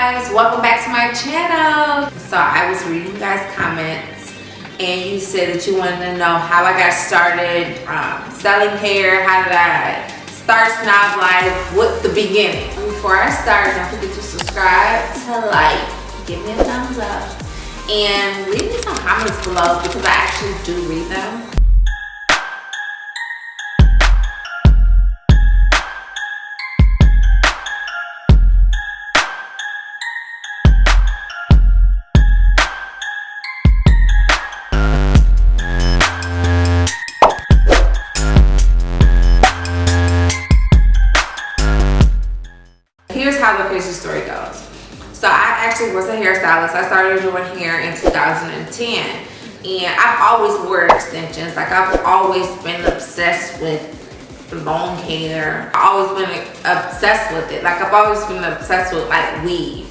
guys, welcome back to my channel. So I was reading you guys comments and you said that you wanted to know how I got started selling hair. How did I start Snob Life? What the beginning? Before I start, don't forget to subscribe, to like, give me a thumbs up, and leave me some comments below because I actually do read them. Here's how the crazy story goes. So I actually was a hairstylist. I started doing hair in 2010, and I've always wore extensions. Like, I've always been obsessed with long hair. I've always been obsessed with it. Like, I've always been obsessed with like weave.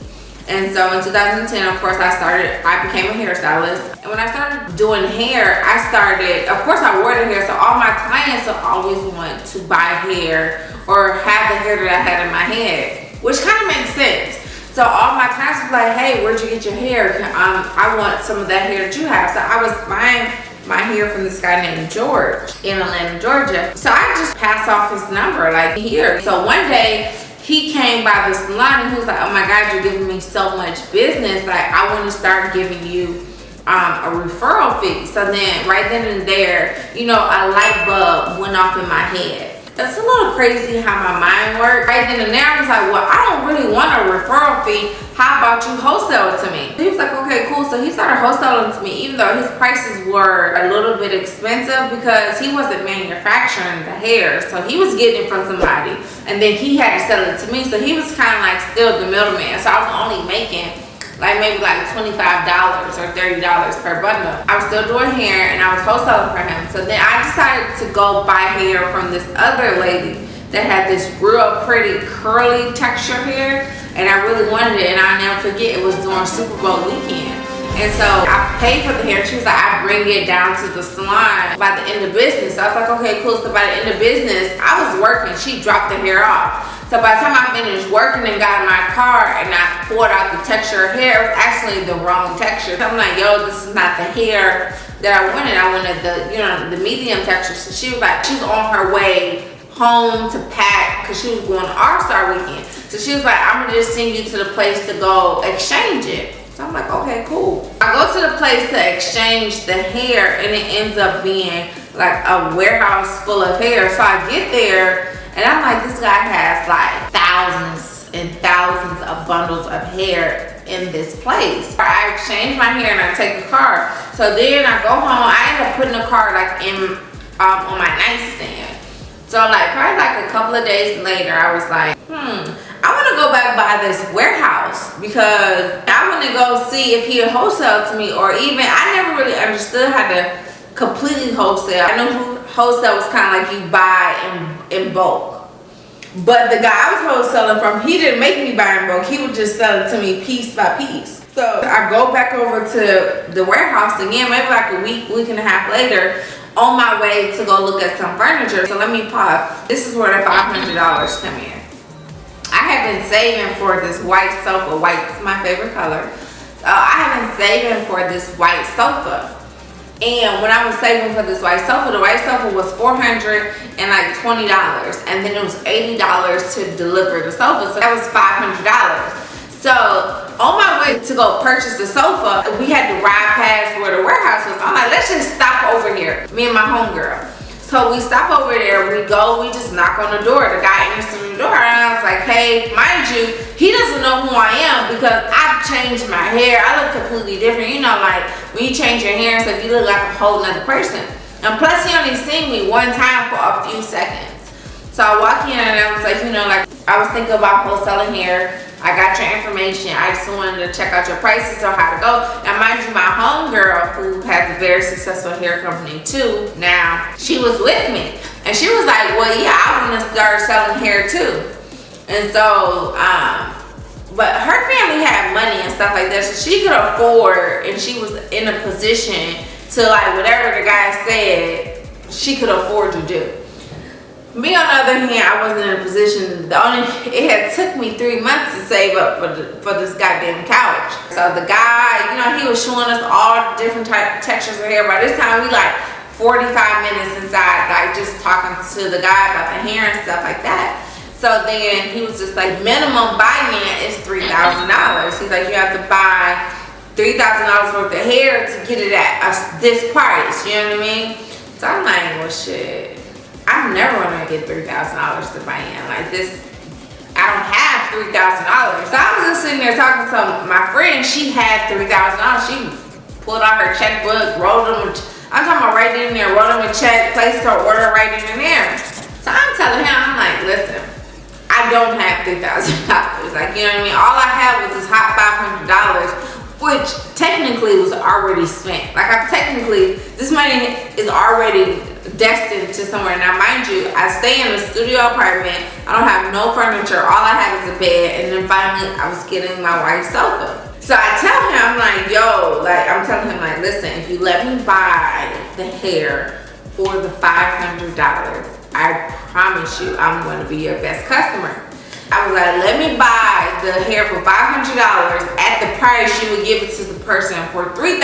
And so in 2010, of course, I became a hairstylist. And when I started doing hair, of course I wore the hair, so all my clients will always want to buy hair or have the hair that I had in my head, which kind of makes sense. So all my clients were like, hey, where'd you get your hair? I want some of that hair that you have. So I was buying my hair from this guy named George in Atlanta, Georgia. So I just passed off his number like here. So one day he came by the salon and he was like, oh my God, you're giving me so much business. Like, I want to start giving you a referral fee. So then right then and there, you know, a light bulb went off in my head. It's a little crazy how my mind works. Right then and there, I was like, well, I don't really want a referral fee. How about you wholesale it to me? He was like, okay, cool. So he started wholesaling to me, even though his prices were a little bit expensive because he wasn't manufacturing the hair. So he was getting it from somebody and then he had to sell it to me. So he was kind of like still the middleman. So I was only making like maybe like $25 or $30 per bundle. I was still doing hair and I was wholesaling for him. So then I decided to go buy hair from this other lady that had this real pretty curly texture hair, and I really wanted it, and I'll never forget, it was during Super Bowl weekend. And so I paid for the hair. She was like, I'd bring it down to the salon by the end of business. So I was like, okay, cool. So by the end of business, I was working. She dropped the hair off. So by the time I finished working and got in my car and I poured out the texture of hair, it was actually the wrong texture. So I'm like, yo, this is not the hair that I wanted. I wanted the, you know, the medium texture. So she was like, she was on her way home to pack because she was going to All-Star weekend. So she was like, I'm gonna just send you to the place to go exchange it. So I'm like, okay, cool. I go to the place to exchange the hair and it ends up being like a warehouse full of hair. So I get there and I'm like, this guy has like thousands and thousands of bundles of hair in this place. I exchange my hair and I take the car. So then I go home. I end up putting the car like in on my nightstand. So like probably like a couple of days later, I was like, I want to go back by this warehouse because I want to go see if he'll wholesale to me, or even, I never really understood how to completely wholesale. I knew wholesale was kind of like you buy in bulk. But the guy I was wholesaling from, he didn't make me buy in bulk. He would just sell it to me piece by piece. So I go back over to the warehouse again, maybe like a week and a half later, on my way to go look at some furniture. So let me pause. This is where the $500 come in. I have been saving for this white sofa. White's my favorite color. So I have been saving for this white sofa. And when I was saving for this white sofa, the white sofa was $420, and then it was $80 to deliver the sofa. So that was $500. So on my way to go purchase the sofa, we had to ride past where the warehouse was. I'm like, let's just stop over here, me and my homegirl. So we stop over there, we just knock on the door. The guy answered the door, and I was like, hey, mind you, he doesn't know who I am because I've changed my hair. I look completely different. You know, like when you change your hair, so you look like a whole nother person. And plus he only seen me one time for a few seconds. So I walk in and I was like, you know, like I was thinking about wholesaling hair. I got your information. I just wanted to check out your prices or how to go. Now, mind you, my homegirl, who has a very successful hair company too, now, she was with me. And she was like, well, yeah, I want to start selling hair too. And so, but her family had money and stuff like that, so she could afford, and she was in a position to, like, whatever the guy said, she could afford to do. Me on the other hand, I wasn't in a position. It had took me 3 months to save up for this goddamn couch. So the guy, you know, he was showing us all different textures of hair. By this time, we like 45 minutes inside, like just talking to the guy about the hair and stuff like that. So then he was just like, minimum buy-in is $3,000. He's like, you have to buy $3,000 worth of hair to get it at this price. You know what I mean? So I'm like, well, shit. I'm never gonna get $3,000 to buy in like this. I don't have $3,000. So I was just sitting there talking to my friend. She had $3,000. She pulled out her checkbook, rolled them. I'm talking about right in there, wrote them a check, placed her order right in there. So I'm telling him, I'm like, listen, I don't have $3,000. Like, you know what I mean? All I had was this hot $500, which technically was already spent. Like, this money is already destined to somewhere. Now, mind you, I stay in a studio apartment. I don't have no furniture. All I have is a bed. And then finally, I was getting my wife's sofa. So I tell him, I'm like, yo, like, I'm telling him, like, listen, if you let me buy the hair for the $500, I promise you, I'm going to be your best customer. I was like, let me buy the hair for $500 at the price you would give it to the person for $3,000.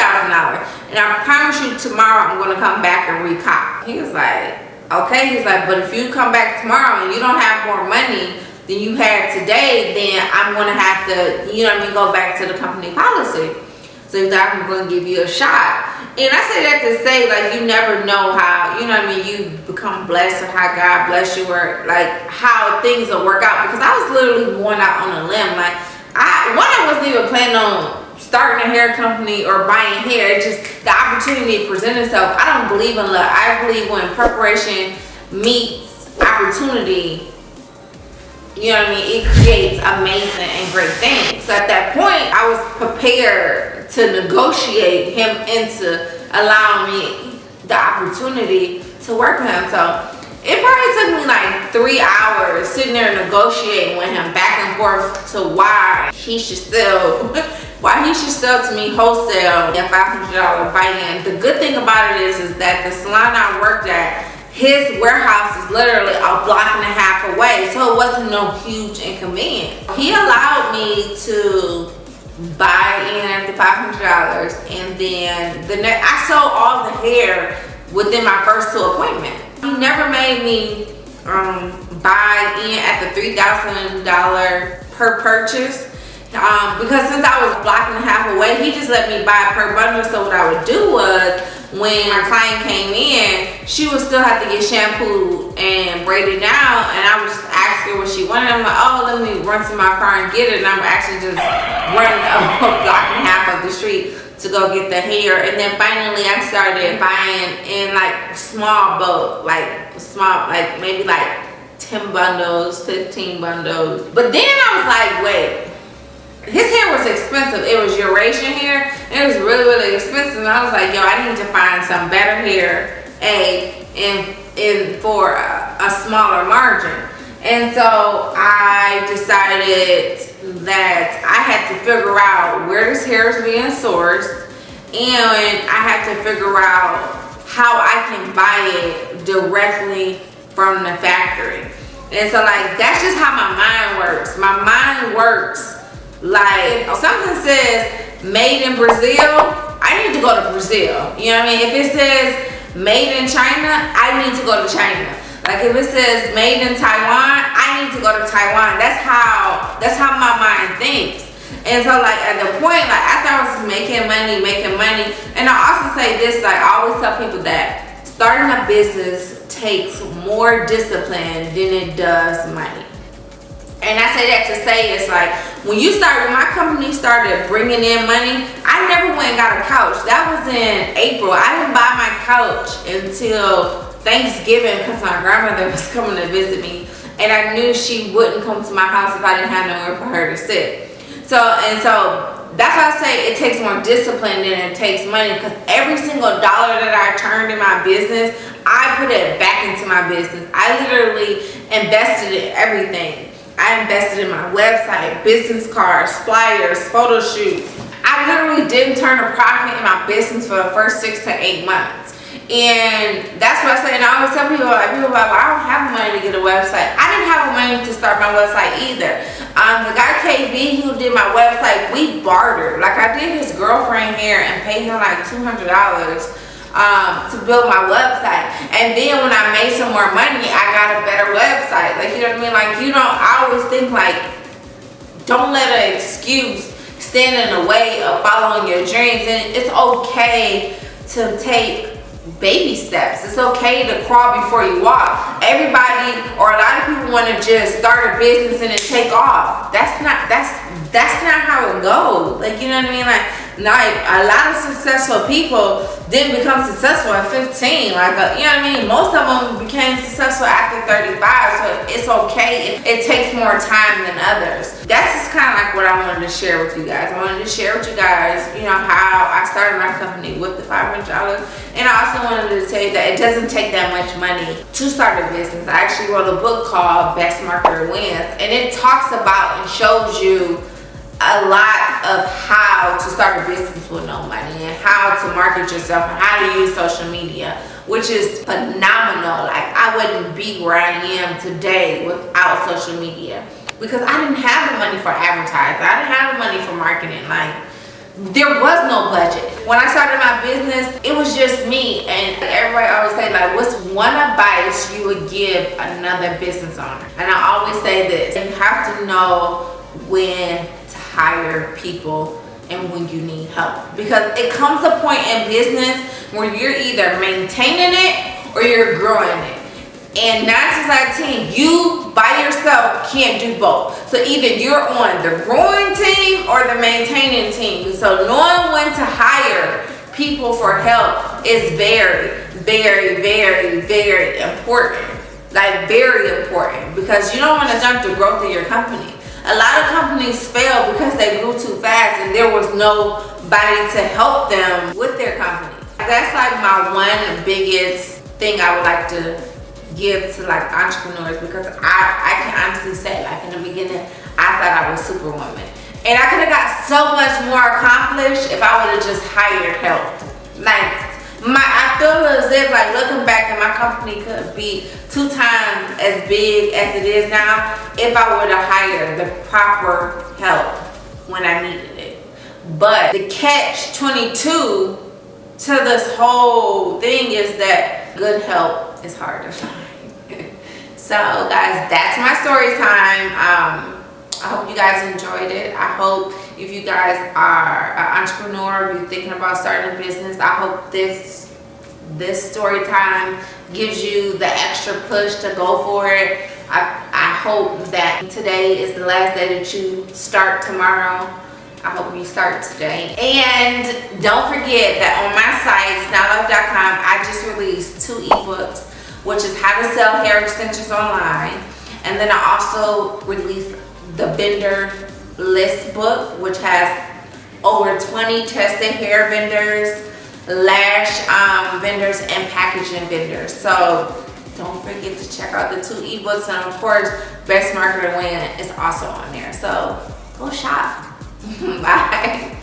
And I promise you tomorrow I'm going to come back and recop. He was like, okay. He's like, but if you come back tomorrow and you don't have more money than you had today, then I'm going to have to, you know what I mean, go back to the company policy. So he's like, I'm going to give you a shot. And I say that to say, like, you never know how, you know what I mean, you become blessed or how God bless you or, like, how things will work out. Because I was literally going out on a limb. Like, I wasn't even planning on starting a hair company or buying hair. It's just the opportunity presented itself. I don't believe in luck. I believe when preparation meets opportunity, you know what I mean, it creates amazing and great things. So at that point, I was prepared to negotiate him into allowing me the opportunity to work with him. So it probably took me like 3 hours sitting there negotiating with him back and forth to why he should sell to me wholesale at $500 buy-in. The good thing about it is that the salon I worked at, his warehouse is literally a block and a half away, so it wasn't no huge inconvenience. He allowed me to buy in at the $500, and then I sold all the hair within my first 2 appointments. He never made me buy in at the $3,000 per purchase. Because since I was a block and a half away, he just let me buy per bundle. So what I would do was, when my client came in, she would still have to get shampooed and braided down, and I would just ask her what she wanted. I'm like, oh, let me run to my car and get it. And I would actually just run a block and a half of the street to go get the hair. And then finally I started buying in like small bulk, like maybe like 10 bundles, 15 bundles. But then I was like, wait, his hair was expensive. It was Eurasian hair. It was really, really expensive. And I was like, yo, I need to find some better hair, for a smaller margin. And so I decided that I had to figure out where this hair is being sourced, and I had to figure out how I can buy it directly from the factory. And so, like, that's just how my mind works. My mind works like, if something says made in Brazil, I need to go to Brazil. You know what I mean? If it says made in China, I need to go to China. Like, if it says made in Taiwan, I need to go to Taiwan. That's how my mind thinks. And so, like, at the point, like, after I was making money, and I also say this, like, I always tell people that starting a business takes more discipline than it does money. And I say that to say, it's like, when my company started bringing in money, I never went and got a couch. That was in April. I didn't buy my couch until Thanksgiving because my grandmother was coming to visit me, and I knew she wouldn't come to my house if I didn't have nowhere for her to sit. So that's why I say it takes more discipline than it takes money, because every single dollar that I turned in my business, I put it back into my business. I literally invested in everything. I invested in my website, business cards, flyers, photo shoots. I literally didn't turn a profit in my business for the first 6 to 8 months. And that's what I say. And I always tell people, like, well, I don't have money to get a website. I didn't have money to start my website either. The guy KB who did my website, we bartered. Like, I did his girlfriend hair and paid him like $200 to build my website. And then when I made some more money, I got a better website. Like, you know what I mean? Like, you don't, I always think like, don't let an excuse stand in the way of following your dreams. And it's okay to take baby steps. It's okay to crawl before you walk. Everybody, or a lot of people, want to just start a business and then take off. That's not how it goes. Like, you know what I mean? Like a lot of successful people didn't become successful at 15. Like, you know what I mean? Most of them became successful after 35. So it's okay. It takes more time than others. That's just kind of like what I wanted to share with you guys. I wanted to share with you guys, you know, how I started my company with the $500. And I also wanted to tell you that it doesn't take that much money to start a business. I actually wrote a book called Best Marketer Wins, and it talks about and shows you a lot of how to start a business with no money and how to market yourself and how to use social media, which is phenomenal. Like, I wouldn't be where I am today without social media, because I didn't have the money for advertising. I didn't have the money for marketing. Like, there was no budget. When I started my business, it was just me. And everybody always say, like, what's one advice you would give another business owner? And I always say this: you have to know when to hire people and when you need help, because it comes a point in business where you're either maintaining it or you're growing it. And 9 times out of 10, you by yourself can't do both. So either you're on the growing team or the maintaining team. So knowing when to hire people for help is very, very, very, very important. Like, very important, because you don't want to dump the growth of your company. A lot of companies fail because they grew too fast and there was nobody to help them with their company. That's like my one biggest thing I would like to give to like entrepreneurs, because I can honestly say, like, in the beginning, I thought I was Superwoman. And I could have got so much more accomplished if I would have just hired help. Like, I feel as if, like, looking back, and my company could be 2 times as big as it is now if I would have hired the proper help when I needed it. But the catch-22 to this whole thing is that good help is hard to find. So, guys, that's my story time. I hope you guys enjoyed it. I hope if you guys are an entrepreneur, you're thinking about starting a business, I hope this story time gives you the extra push to go for it. I hope that today is the last day that you start tomorrow. I hope you start today. And don't forget that on my site, snobs.com, I just released 2 ebooks, which is how to sell hair extensions online. And then I also released the vendor list book, which has over 20 tested hair vendors, lash vendors, and packaging vendors. So don't forget to check out the 2 ebooks, and of course, Best Marketer Win is also on there. So go shop. Bye.